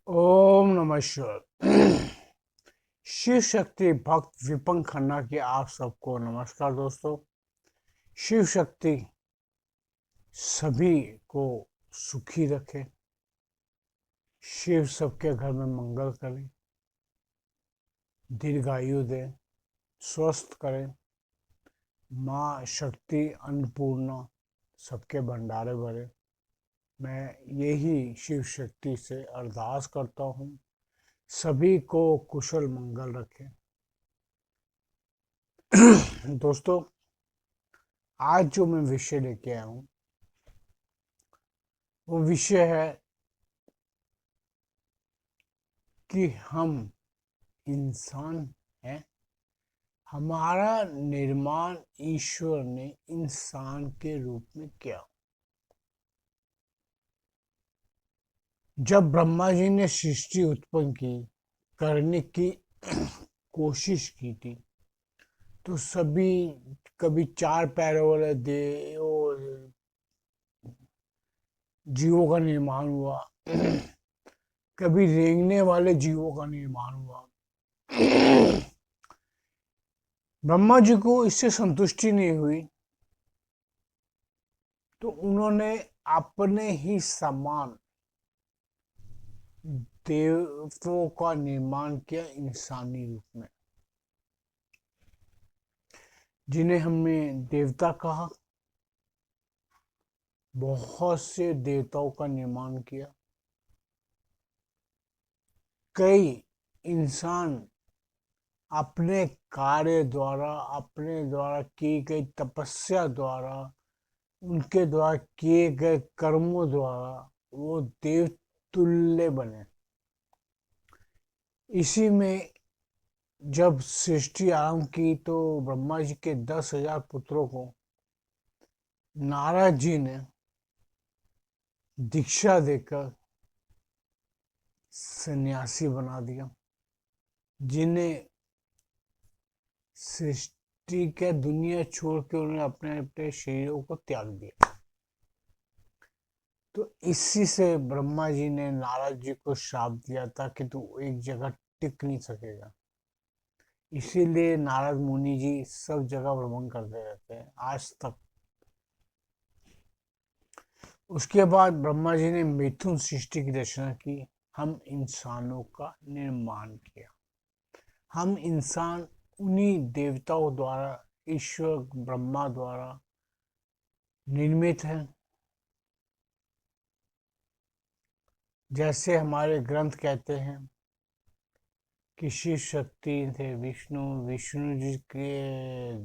ओम नमः शिवाय। शिव शक्ति भक्त विपन खन्ना की आप सबको नमस्कार दोस्तों। शिव शक्ति सभी को सुखी रखे। शिव सबके घर में मंगल करे, दीर्घायु दे, स्वस्थ करे। माँ शक्ति अन्नपूर्णा सबके भंडारे भरे। मैं यही शिव शक्ति से अरदास करता हूँ, सभी को कुशल मंगल रखे। दोस्तों, आज जो मैं विषय लेके आया हूँ वो विषय है कि हम इंसान हैं। हमारा निर्माण ईश्वर ने इंसान के रूप में किया। जब ब्रह्मा जी ने सृष्टि उत्पन्न की करने की कोशिश की थी, तो सभी कभी चार पैरों वाले जीवों का निर्माण हुआ, कभी रेंगने वाले जीवों का निर्माण हुआ। ब्रह्मा जी को इससे संतुष्टि नहीं हुई, तो उन्होंने अपने ही समान देवों का निर्माण किया इंसानी रूप में, जिन्हें हमने देवता कहा। बहुत से देवताओं का निर्माण किया। कई इंसान अपने कार्य द्वारा, अपने द्वारा की गई तपस्या द्वारा, उनके द्वारा किए गए कर्मों द्वारा वो देव तुल्य बने। इसी में जब सृष्टि आरंभ की तो ब्रह्मा जी के 10,000 पुत्रों को नारद जी ने दीक्षा देकर सन्यासी बना दिया, जिन्हें सृष्टि के दुनिया छोड़ के उन्होंने अपने अपने शरीरों को त्याग दिया। तो इसी से ब्रह्मा जी ने नारद जी को श्राप दिया था कि तू एक जगह टिक नहीं सकेगा। इसीलिए नारद मुनि जी सब जगह भ्रमण करते रहते हैं आज तक। उसके बाद ब्रह्मा जी ने मिथुन सृष्टि की रचना की। हम इंसानों का निर्माण किया। हम इंसान उन्हीं देवताओं द्वारा, ईश्वर ब्रह्मा द्वारा निर्मित हैं। जैसे हमारे ग्रंथ कहते हैं कि शिव शक्ति थे विष्णु, विष्णु जी के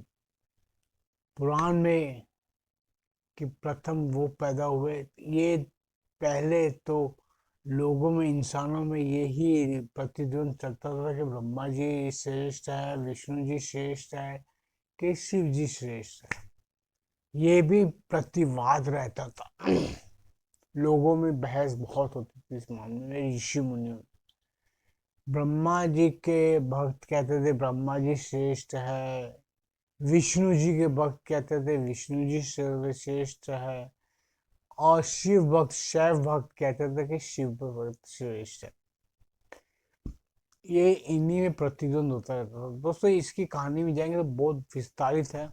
पुराण में कि प्रथम वो पैदा हुए। ये पहले तो लोगों में, इंसानों में यही प्रतिद्वंद चलता था कि ब्रह्मा जी श्रेष्ठ है, विष्णु जी श्रेष्ठ है, कि शिव जी श्रेष्ठ है। ये भी प्रतिवाद रहता था। लोगों में बहस बहुत होती थी इस मामले में। ऋषि मुनि, ब्रह्मा जी के भक्त कहते थे ब्रह्मा जी श्रेष्ठ है, विष्णु जी के भक्त कहते थे विष्णु जी सर्वश्रेष्ठ है, और शिव भक्त, शैव भक्त कहते थे कि शिव भक्त श्रेष्ठ है। ये इन्हीं में प्रतिद्वंद होता रहता था। दोस्तों, इसकी कहानी में जाएंगे तो बहुत विस्तारित है।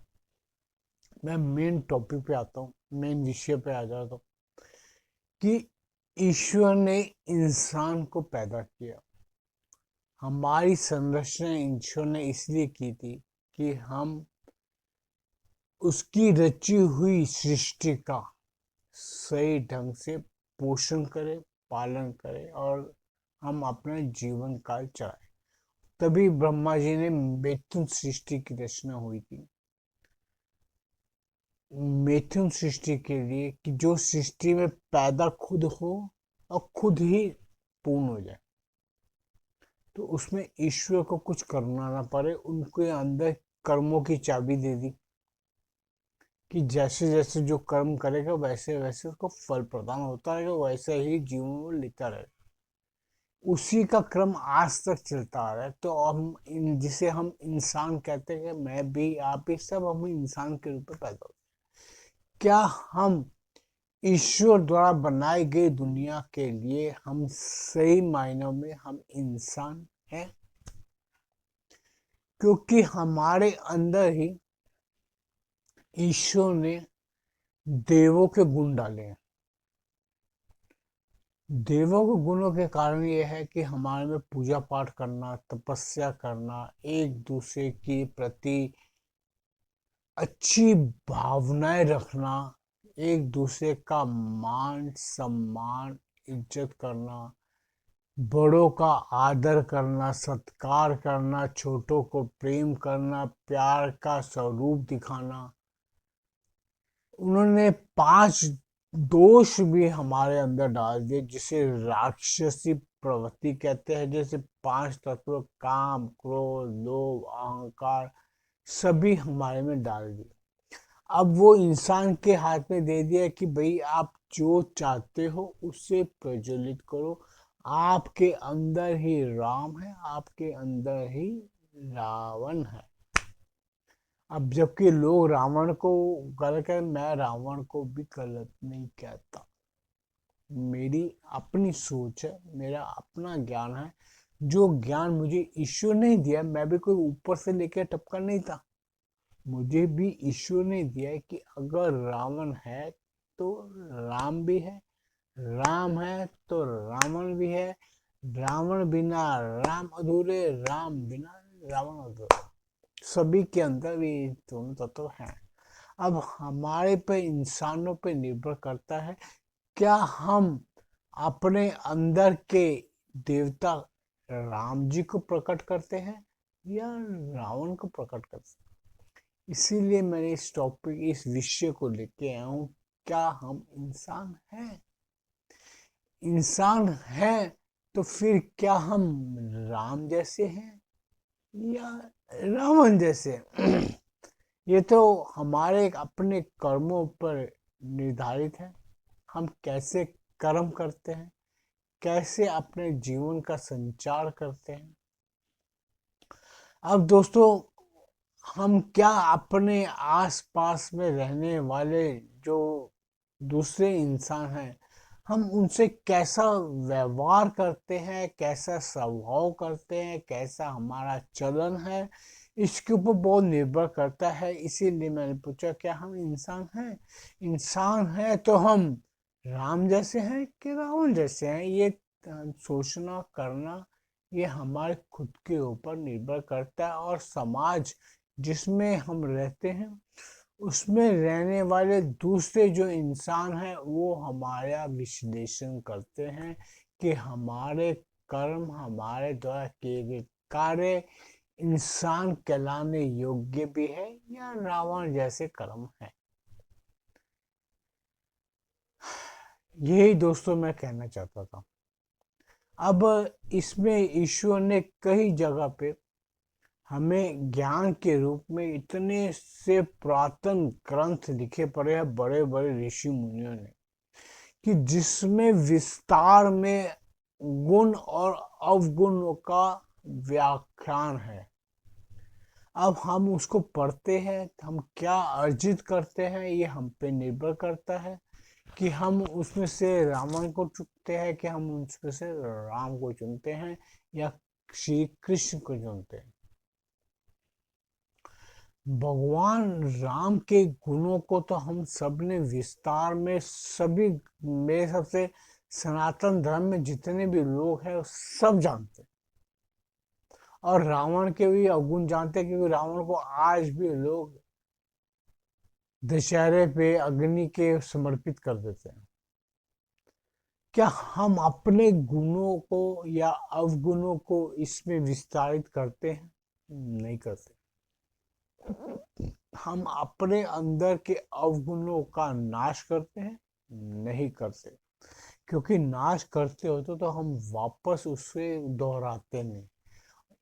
मैं मेन टॉपिक पे आता हूँ, मेन विषय पे आ जाता हूँ कि ईश्वर ने इंसान को पैदा किया। हमारी संरचना ईश्वर ने इसलिए की थी कि हम उसकी रची हुई सृष्टि का सही ढंग से पोषण करें, पालन करें और हम अपना जीवन काल चलाएं। तभी ब्रह्मा जी ने मिथुन सृष्टि की रचना हुई थी। मिथुन सृष्टि के लिए कि जो सृष्टि में पैदा खुद हो और खुद ही पूर्ण हो जाए, तो उसमें ईश्वर को कुछ करना ना पड़े। उनके अंदर कर्मों की चाबी दे दी कि जैसे जैसे जो कर्म करेगा वैसे वैसे उसको फल प्रदान होता रहेगा, वैसे ही जीवन में लेता रहेगा। उसी का क्रम आज तक चलता आ रहा है। तो जिसे हम इंसान कहते हैं, मैं भी, आप भी, सब हम इंसान के रूप में पैदा होते हैं। क्या हम ईश्वर द्वारा बनाई गई दुनिया के लिए हम सही मायनों में हम इंसान हैं, क्योंकि हमारे अंदर ही ईश्वर ने देवों के गुण डाले हैं। देवों के गुणों के कारण यह है कि हमारे में पूजा पाठ करना, तपस्या करना, एक दूसरे के प्रति अच्छी भावनाएं रखना, एक दूसरे का मान सम्मान इज्जत करना, बड़ों का आदर करना, सत्कार करना, छोटों को प्रेम करना, प्यार का स्वरूप दिखाना। उन्होंने 5 दोष भी हमारे अंदर डाल दिए, जिसे राक्षसी प्रवृत्ति कहते हैं। जैसे 5 तत्व काम, क्रोध, लोभ, अहंकार सभी हमारे में डाल दिए। अब वो इंसान के हाथ में दे दिया कि भाई आप जो चाहते हो उससे प्रज्वलित करो। आपके अंदर ही राम है, आपके अंदर ही रावण है। अब जबकि लोग रावण को गलत कहते, मैं रावण को भी गलत नहीं कहता। मेरी अपनी सोच है, मेरा अपना ज्ञान है। जो ज्ञान मुझे ईश्वर ने दिया, मैं भी कोई ऊपर से लेकर टपका नहीं था। मुझे भी ईश्वर ने दिया है कि अगर रावण है तो राम भी है, राम है तो रावण भी है, रावण बिना राम अधूरे, राम बिना रावण अधूरा। सभी के अंदर ये दोनों तत्व हैं। अब हमारे पे इंसानों पे निर्भर करता है, क्या हम अपने अंदर के देवता राम जी को प्रकट करते हैं या रावण को प्रकट करते हैं। इसीलिए मैंने इस टॉपिक, इस विषय को लेके आया हूँ। क्या हम इंसान हैं? इंसान हैं तो फिर क्या हम राम जैसे हैं या रावण जैसे? ये तो हमारे अपने कर्मों पर निर्धारित है। हम कैसे कर्म करते हैं, कैसे अपने जीवन का संचार करते हैं। अब दोस्तों, हम क्या अपने आसपास में रहने वाले जो दूसरे इंसान हैं, हम उनसे कैसा व्यवहार करते हैं, कैसा स्वभाव करते हैं, कैसा हमारा चलन है, इसके ऊपर बहुत निर्भर करता है। इसीलिए मैंने पूछा, क्या हम इंसान हैं? इंसान है तो हम राम जैसे हैं कि रावण जैसे हैं? ये सोचना करना, ये हमारे खुद के ऊपर निर्भर करता है। और समाज जिसमें हम रहते हैं, उसमें रहने वाले दूसरे जो इंसान हैं, वो हमारा विश्लेषण करते हैं कि हमारे कर्म, हमारे द्वारा किए गए कार्य इंसान कहलाने योग्य भी है या रावण जैसे कर्म है। यही दोस्तों मैं कहना चाहता था। अब इसमें ईश्वर ने कई जगह पे हमें ज्ञान के रूप में इतने से पुरातन ग्रंथ लिखे पड़े हैं बड़े बड़े ऋषि मुनियों ने, कि जिसमें विस्तार में गुण और अवगुणों का व्याख्यान है। अब हम उसको पढ़ते हैं, हम क्या अर्जित करते हैं, ये हम पे निर्भर करता है कि हम उसमें से रावण को चुनते हैं कि हम उसमें से राम को चुनते हैं या श्री कृष्ण को चुनते हैं। भगवान राम के गुणों को तो हम सब ने विस्तार में, सभी मेरे सबसे सनातन धर्म में जितने भी लोग हैं सब जानते हैं। और रावण के भी अवगुण जानते हैं, क्योंकि रावण को आज भी लोग दशहरे पे अग्नि के समर्पित कर देते हैं। क्या हम अपने गुणों को या अवगुणों को इसमें विस्तारित करते हैं? नहीं करते। हम अपने अंदर के अवगुणों का नाश करते हैं? नहीं करते। क्योंकि नाश करते होते तो हम वापस उससे दोहराते नहीं।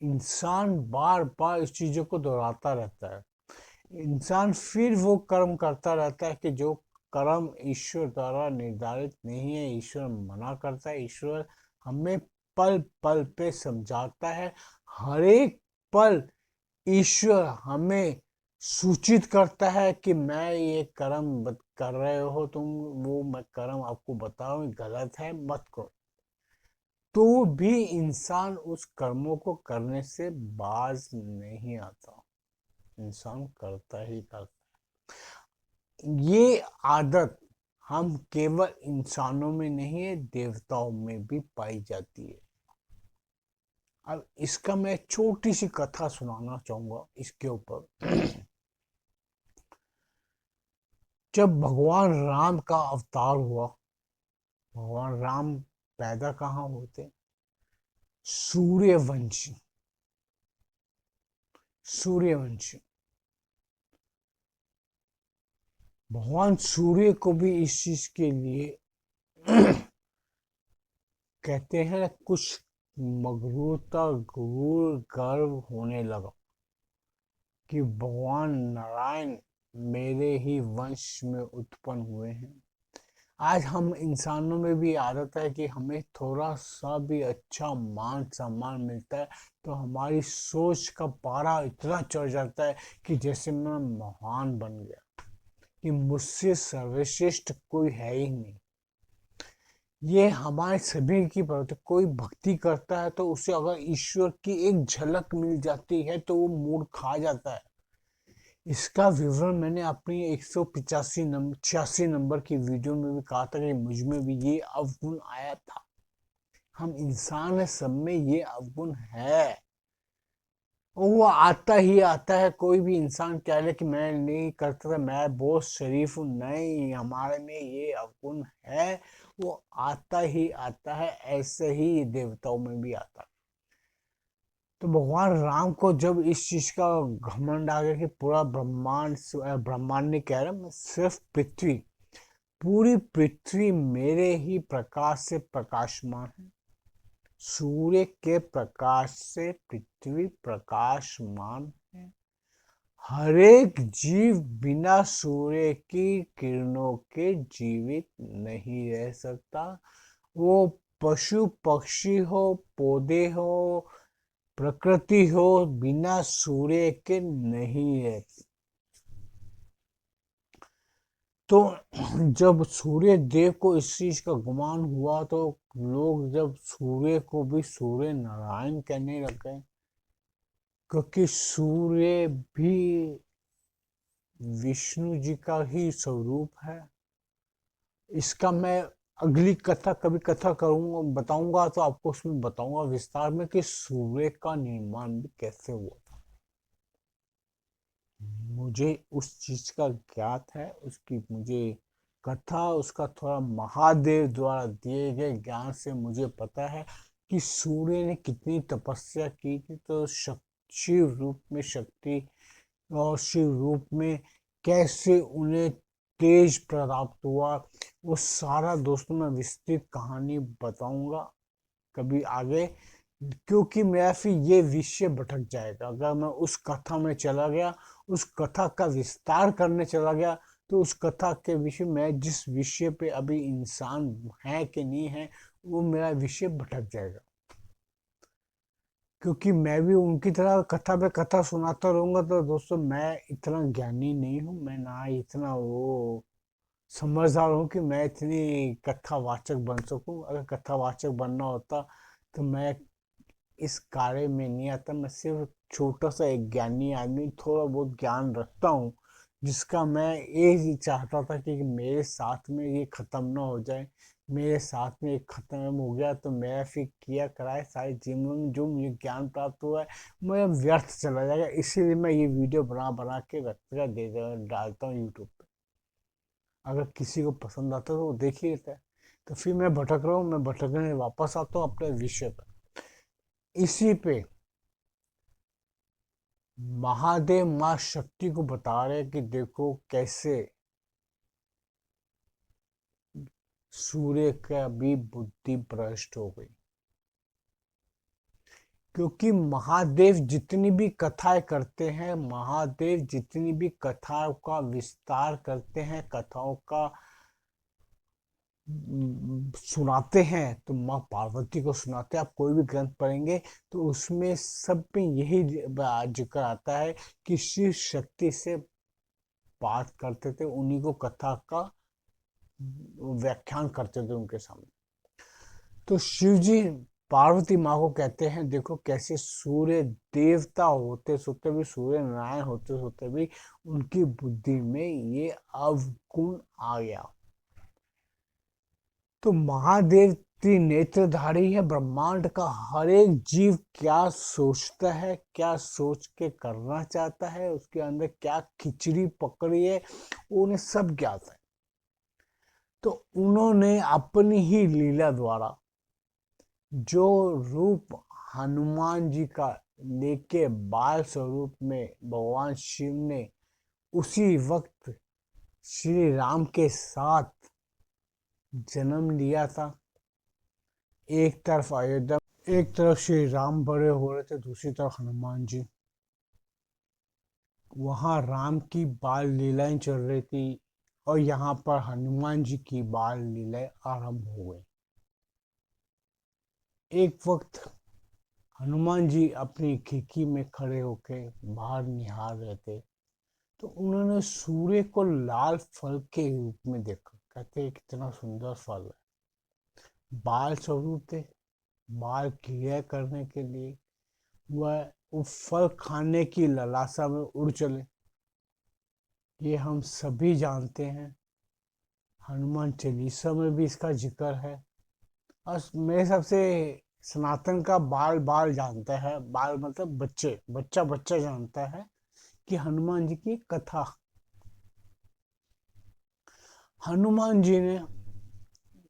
इंसान बार बार इस चीजों को दोहराता रहता है। इंसान फिर वो कर्म करता रहता है कि जो कर्म ईश्वर द्वारा निर्धारित नहीं है, ईश्वर मना करता है। ईश्वर हमें पल पल पे समझाता है। हर एक पल ईश्वर हमें सूचित करता है कि मैं ये कर्म कर रहे हो तुम, वो मैं कर्म आपको बता रहा हूँ गलत है, मत करो, तो भी इंसान उस कर्मों को करने से बाज नहीं आता, इंसान करता ही करता। ये आदत हम केवल इंसानों में नहीं है, देवताओं में भी पाई जाती है। अब इसका मैं छोटी सी कथा सुनाना चाहूंगा इसके ऊपर। जब भगवान राम का अवतार हुआ, भगवान राम पैदा कहाँ होते? सूर्यवंशी, सूर्यवंशी। भगवान सूर्य को भी इस चीज के लिए कहते हैं कुछ मगरूरता, गुरूर, गर्व होने लगा कि भगवान नारायण मेरे ही वंश में उत्पन्न हुए हैं। आज हम इंसानों में भी आदत है कि हमें थोड़ा सा भी अच्छा मान सम्मान मिलता है तो हमारी सोच का पारा इतना चढ़ जाता है कि जैसे मैं महान बन गया, कि मुझसे सर्वश्रेष्ठ कोई है ही नहीं। ये हमारे सभी की प्रवृत्ति। कोई भक्ति करता है तो उसे अगर ईश्वर की एक झलक मिल जाती है तो वो मूड खा जाता है। इसका विवरण मैंने अपनी 185 नंबर 86 नंबर की वीडियो में भी कहा था कि मुझ में भी ये अवगुण आया था। हम इंसान है, सब में ये अवगुण है, और वो आता ही आता है। कोई भी इंसान कह ले कि मैं नहीं करता था, मैं बहुत शरीफ हूँ, नहीं, हमारे में ये अवगुण है, वो आता ही आता है। ऐसे ही देवताओं में भी आता है। तो भगवान राम को जब इस चीज का घमंड आ गया कि पूरा ब्रह्मांड, ब्रह्मांड नहीं कह रहा मैं, सिर्फ पृथ्वी, पूरी पृथ्वी मेरे ही प्रकाश से प्रकाशमान है, सूर्य के प्रकाश से पृथ्वी प्रकाशमान है। हर एक जीव बिना सूर्य की किरणों के जीवित नहीं रह सकता। वो पशु पक्षी हो, पौधे हो, प्रकृति हो, बिना सूर्य के नहीं रहती। तो जब सूर्य देव को इस चीज का गुमान हुआ तो लोग जब सूर्य को भी सूर्य नारायण कहने लग गए, क्योंकि सूर्य भी विष्णु जी का ही स्वरूप है। इसका मैं अगली कथा, कभी कथा करूंगा, बताऊंगा तो आपको उसमें बताऊंगा विस्तार में कि सूर्य का निर्माण भी कैसे हुआ था। मुझे उस चीज का ज्ञात है, उसकी मुझे कथा, उसका थोड़ा महादेव द्वारा दिए गए ज्ञान से मुझे पता है कि सूर्य ने कितनी तपस्या की थी, तो शिव रूप में शक्ति और शिव रूप में कैसे उन्हें तेज प्राप्त हुआ, वो सारा दोस्तों मैं विस्तृत कहानी बताऊंगा कभी आगे। क्योंकि मेरा फिर ये विषय भटक जाएगा अगर मैं उस कथा में चला गया, उस कथा का विस्तार करने चला गया, तो उस कथा के विषय में जिस विषय पे अभी इंसान है कि नहीं है, वो मेरा विषय भटक जाएगा। क्योंकि मैं भी उनकी तरह कथा पे कथा सुनाता रहूंगा तो दोस्तों मैं इतना ज्ञानी नहीं हूँ, मैं ना इतना वो समझदार हूँ कि मैं इतनी कथावाचक बन सकूं। अगर कथावाचक बनना होता तो मैं इस कार्य में नहीं आता। मैं सिर्फ छोटा सा एक ज्ञानी आदमी, थोड़ा बहुत ज्ञान रखता हूँ, जिसका मैं ये ही चाहता था कि मेरे साथ में ये खत्म ना हो जाए। मेरे साथ में ये खत्म हो गया तो मैं फिर किया कराए सारे जीवन में जो मुझे ज्ञान प्राप्त हुआ है मैं व्यर्थ चला जाएगा। इसीलिए मैं ये वीडियो बना बना के रखता डालता हूँ यूट्यूब पे। अगर किसी को पसंद आता है तो वो देख ही लेता है। तो फिर मैं भटक रहा हूँ, मैं भटकने वापस आता हूँ अपने विषय पर। इसी पे महादेव माँ शक्ति को बता रहे कि देखो कैसे सूर्य का भी बुद्धि भ्रष्ट हो गई। क्योंकि महादेव जितनी भी कथाएं करते हैं, महादेव जितनी भी कथाओं का विस्तार करते हैं, कथाओं का सुनाते हैं, तो माँ पार्वती को सुनाते हैं। आप कोई भी ग्रंथ पढ़ेंगे तो उसमें सब में यही जिक्र आता है कि शिव शक्ति से बात करते थे, उन्हीं को कथा का व्याख्यान करते थे उनके सामने। तो शिव जी पार्वती माँ को कहते हैं, देखो कैसे सूर्य देवता होते सोते भी, सूर्य नारायण होते सोते भी उनकी बुद्धि में ये अवगुण आ गया। तो महादेव त्रिनेत्रधारी है, ब्रह्मांड का हर एक जीव क्या सोचता है, क्या सोच के करना चाहता है, उसके अंदर क्या खिचड़ी पकड़ी है, उन्हें सब ज्ञात है। तो उन्होंने अपनी ही लीला द्वारा जो रूप हनुमान जी का लेके बाल स्वरूप में भगवान शिव ने उसी वक्त श्री राम के साथ जन्म लिया था। एक तरफ अयोध्या, एक तरफ श्री राम बड़े हो रहे थे, दूसरी तरफ हनुमान जी। वहां राम की बाल लीलाएं चल रही थी और यहाँ पर हनुमान जी की बाल लीलाएं आरंभ हो गई। एक वक्त हनुमान जी अपनी खिड़की में खड़े होके बाहर निहार रहे थे, तो उन्होंने सूर्य को लाल फल के रूप में देखा। कहते कितना सुंदर फल है। बाल स्वरूप थे, बाल क्रिया करने के लिए वह उस फल खाने की लालसा में उड़ चले। ये हम सभी जानते हैं, हनुमान चालीसा में भी इसका जिक्र है। और मेरे हिसाब से सनातन का बाल बाल जानता है, बाल मतलब बच्चे, बच्चा बच्चा जानता है कि हनुमान जी की कथा। हनुमान जी ने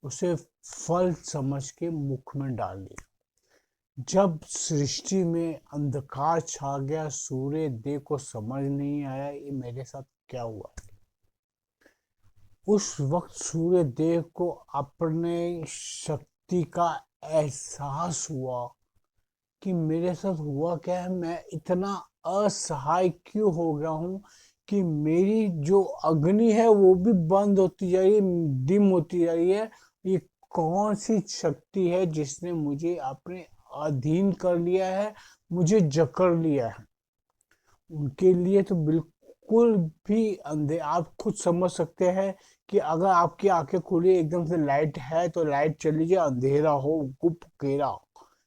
उसे फल समझ के मुख में डाल दिया। जब सृष्टि में अंधकार छा गया, सूर्य देव को समझ नहीं आया ये मेरे साथ क्या हुआ। उस वक्त सूर्य देव को अपने शक्ति का एहसास हुआ कि मेरे साथ हुआ क्या है, मैं इतना असहाय क्यों हो गया हूँ कि मेरी जो अग्नि है वो भी बंद होती जा रही है, डिम होती जा रही है। ये कौन सी शक्ति है जिसने मुझे अपने अधीन कर लिया है, मुझे जकड़ लिया है। उनके लिए तो बिल्कुल भी अंधे, आप खुद समझ सकते हैं कि अगर आपकी आंखें खुली एकदम से लाइट है तो लाइट चली जाए, अंधेरा हो गुप घेरा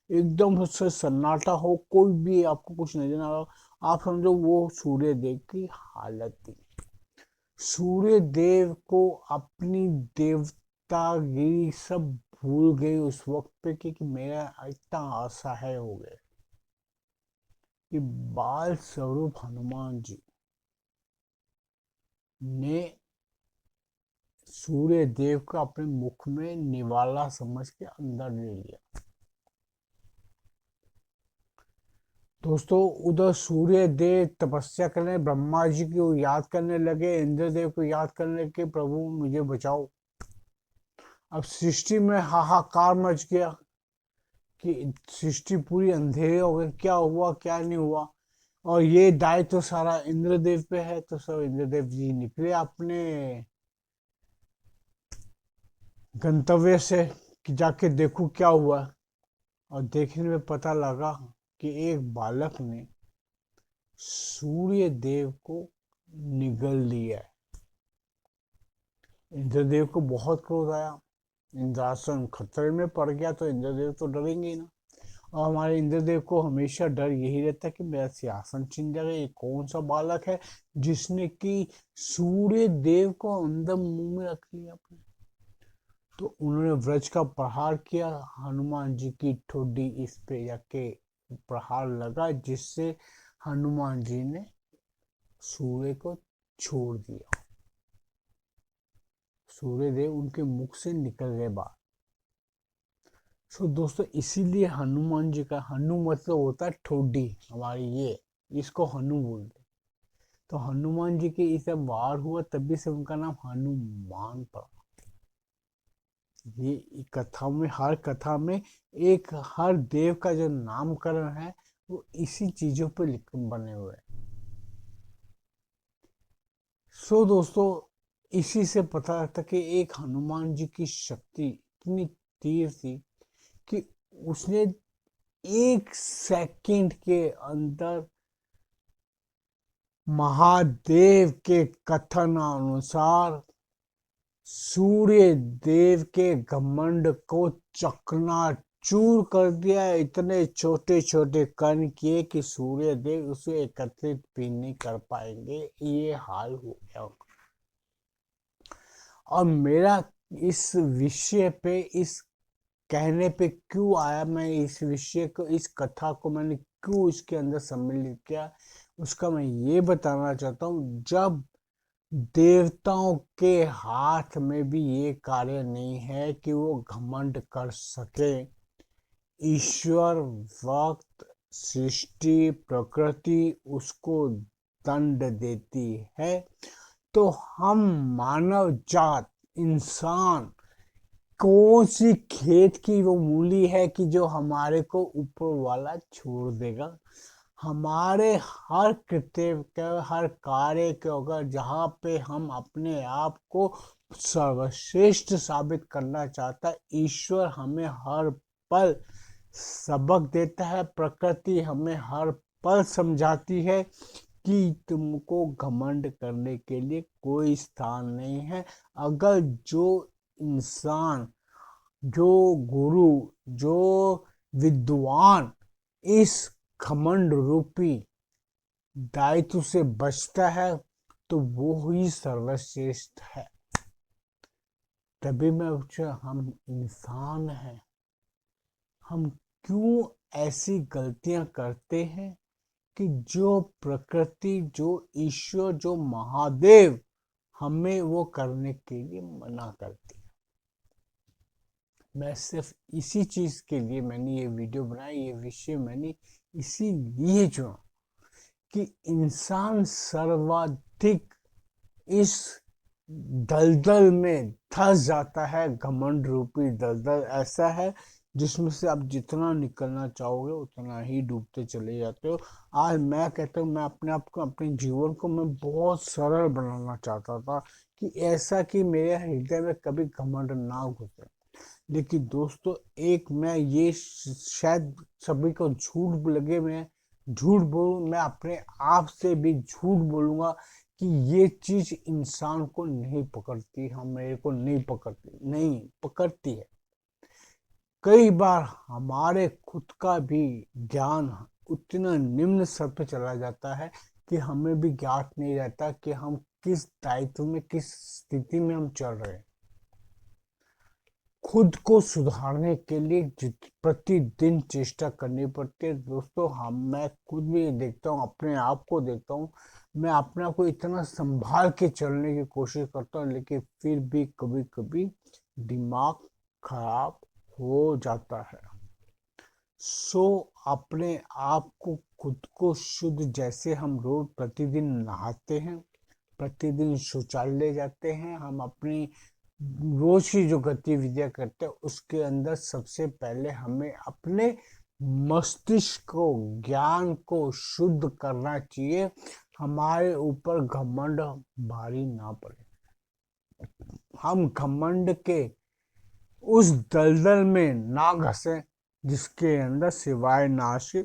एकदम से सन्नाटा हो, कोई भी आपको कुछ नजर ना आ रहा, आप समझो वो सूर्य देव की हालत थी। सूर्य देव को अपनी देवतागिरी सब भूल गई उस वक्त पे कि मेरा इतना असहाय हो गया कि बाल स्वरूप हनुमान जी ने सूर्य देव का अपने मुख में निवाला समझ के अंदर ले लिया। दोस्तों उधर सूर्य देव तपस्या करने, ब्रह्मा जी को याद करने लगे, इंद्रदेव को याद करने लगे, प्रभु मुझे बचाओ। अब सृष्टि में हाहाकार मच गया कि सृष्टि पूरी अंधेरे हो गई, क्या हुआ क्या नहीं हुआ। और ये दायित्व तो सारा इंद्रदेव पे है, तो सब इंद्रदेव जी निकले अपने गंतव्य से कि जाके देखूं क्या हुआ। और देखने में पता लगा कि एक बालक ने सूर्य देव को निगल लिया है। इंद्रदेव को बहुत क्रोध आया, इंद्रासन खतरे में पड़ गया, तो इंद्रदेव तो डरेंगे ही ना। और हमारे इंद्रदेव को हमेशा डर यही रहता है कि मेरा सिंहासन छीन जाएगा, ये कौन सा बालक है जिसने कि सूर्य देव को अंदर मुंह में रख लिया अपने। तो उन्होंने व्रज का प्रहार किया, हनुमान जी की ठोडी इस पे जाके प्रहार लगा, जिससे हनुमान जी ने सूर्य को छोड़ दिया। सूर्य देव उनके मुख से निकल गए बाहर। सो दोस्तों इसीलिए हनुमान जी का हनु मतलब होता है ठोडी हमारी, ये इसको हनु बोलते। तो हनुमान जी के इसे वार हुआ तभी से उनका नाम हनुमान पड़ा। ये कथा में, हर कथा में एक हर देव का जो नामकरण है वो इसी चीजों पे बने हुए हैं। सो दोस्तों इसी से पता लगता कि एक हनुमान जी की शक्ति इतनी तीव्र थी कि उसने एक सेकंड के अंदर महादेव के कथनानुसार सूर्य देव के घमंड को चकनाचूर कर दिया। इतने छोटे छोटे कण किए कि सूर्य देव उसे एकत्रित भी नहीं कर पाएंगे, ये हाल हो गया। और मेरा इस विषय पे, इस कहने पे क्यों आया, मैं इस विषय को, इस कथा को मैंने क्यों इसके अंदर सम्मिलित किया, उसका मैं ये बताना चाहता हूँ। जब देवताओं के हाथ में भी ये कार्य नहीं है कि वो घमंड कर सके। ईश्वर, वक्त, सृष्टि, प्रकृति उसको दंड देती है, तो हम मानव जात, इंसान, कौन सी खेत की वो मूली है कि जो हमारे को ऊपर वाला छोड़ देगा। हमारे हर कृत्य के, हर कार्य के अगर जहाँ पे हम अपने आप को सर्वश्रेष्ठ साबित करना चाहता है, ईश्वर हमें हर पल सबक देता है, प्रकृति हमें हर पल समझाती है कि तुमको घमंड करने के लिए कोई स्थान नहीं है। अगर जो इंसान, जो गुरु, जो विद्वान इस घमंड रूपी दायित्व से बचता है, तो वो ही सर्वश्रेष्ठ है। तभी मैं पूछा, हम इंसान हैं, हम क्यों ऐसी गलतियां करते हैं कि जो प्रकृति, जो ईश्वर, जो महादेव हमें वो करने के लिए मना करती है। मैं सिर्फ इसी चीज के लिए मैंने ये वीडियो बनाई, ये विषय मैंने इसीलिए चुना कि इंसान सर्वाधिक इस दलदल में धंस जाता है। घमंड रूपी दलदल ऐसा है जिसमें से आप जितना निकलना चाहोगे उतना ही डूबते चले जाते हो। आज मैं कहता हूँ, मैं अपने आप को, अपने जीवन को मैं बहुत सरल बनाना चाहता था कि ऐसा कि मेरे हृदय में कभी घमंड ना घुसे। लेकिन दोस्तों, एक मैं ये शायद सभी को झूठ लगे, मैं झूठ बोलूं, मैं अपने आप से भी झूठ बोलूंगा कि ये चीज इंसान को नहीं पकड़ती, हम मेरे को नहीं पकड़ती, नहीं पकड़ती है। कई बार हमारे खुद का भी ज्ञान उतना निम्न स्तर पे चला जाता है कि हमें भी ज्ञात नहीं रहता कि हम किस दायित्व में, किस स्थिति में हम चल रहे हैं। खुद को सुधारने के लिए प्रतिदिन चेष्टा करनी पड़ती है दोस्तों। मैं खुद भी देखता हूँ, अपने आप को देखता हूँ, मैं अपने आप को इतना संभाल के चलने की कोशिश करता हूँ, लेकिन फिर भी कभी कभी दिमाग खराब हो जाता है। अपने आप को, खुद को शुद्ध, जैसे हम रोज प्रतिदिन नहाते हैं, प्रतिदिन शौचालय जाते हैं, हम अपनी रोज की जो गतिविधियां करते हैं उसके अंदर सबसे पहले हमें अपने मस्तिष्क को, ज्ञान को शुद्ध करना चाहिए। हमारे ऊपर घमंड भारी ना पड़े, हम घमंड के उस दलदल में ना घसे जिसके अंदर सिवाय नाश के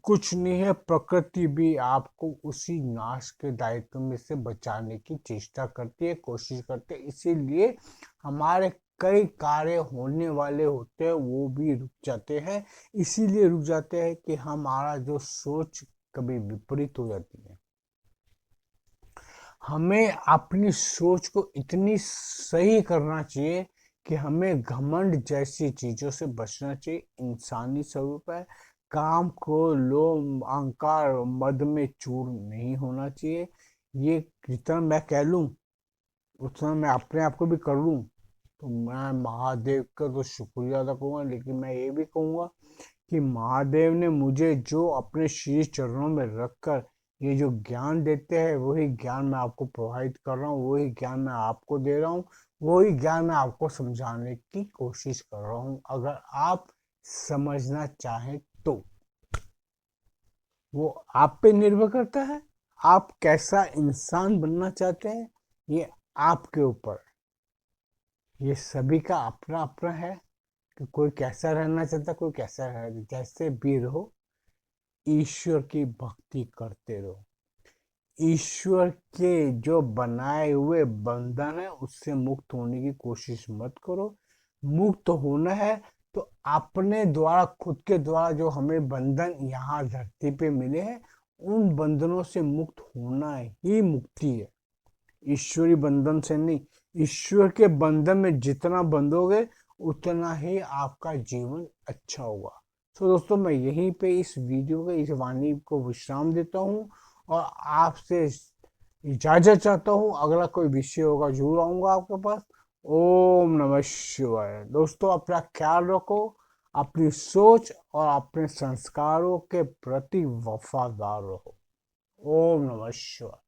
कुछ नहीं है। प्रकृति भी आपको उसी नाश के दायित्व में से बचाने की चेष्टा करती है, कोशिश करती है। इसीलिए हमारे कई कार्य होने वाले होते हैं वो भी रुक जाते हैं। इसीलिए रुक जाते हैं कि हमारा जो सोच कभी विपरीत हो जाती है। हमें अपनी सोच को इतनी सही करना चाहिए कि हमें घमंड जैसी चीजों से बचना चाहिए। इंसानी स्वरूप है, काम, क्रोध, लोभ, अहंकार, मद में चूर नहीं होना चाहिए। ये जितना मैं कह लूं उतना मैं अपने आप को भी कर लूं तो मैं महादेव का तो शुक्रिया अदा करूंगा। लेकिन मैं ये भी कहूंगा कि महादेव ने मुझे जो अपने शीश चरणों में रखकर ये जो ज्ञान देते हैं, वही ज्ञान मैं आपको प्रोवाइड कर रहा हूँ, वही ज्ञान मैं आपको दे रहा हूँ, वही ज्ञान मैं आपको समझाने की कोशिश कर रहा हूँ। अगर आप समझना चाहें तो वो आप पे निर्भर करता है। आप कैसा इंसान बनना चाहते हैं ये आपके ऊपर, ये सभी का अपना अपना है कि कोई कैसा रहना चाहता, कोई कैसा रह, जैसे भी रहो ईश्वर की भक्ति करते रहो। ईश्वर के जो बनाए हुए बंधन है उससे मुक्त होने की कोशिश मत करो। मुक्त होना है तो अपने द्वारा, खुद के द्वारा जो हमें बंधन यहाँ धरती पे मिले हैं, उन बंधनों से मुक्त होना ही मुक्ति है, ईश्वरी बंधन से नहीं। ईश्वर के बंधन में जितना बंधोगे उतना ही आपका जीवन अच्छा होगा। तो दोस्तों, मैं यहीं पे इस वीडियो के, इस वाणी को विश्राम देता हूँ और आपसे इजाजत चाहता हूँ। अगला कोई विषय होगा जरूर आऊंगा आपके पास। ओम नमः शिवाय। दोस्तों, अपना ख्याल रखो, अपनी सोच और अपने संस्कारों के प्रति वफादार रहो। ओम नमः शिवाय।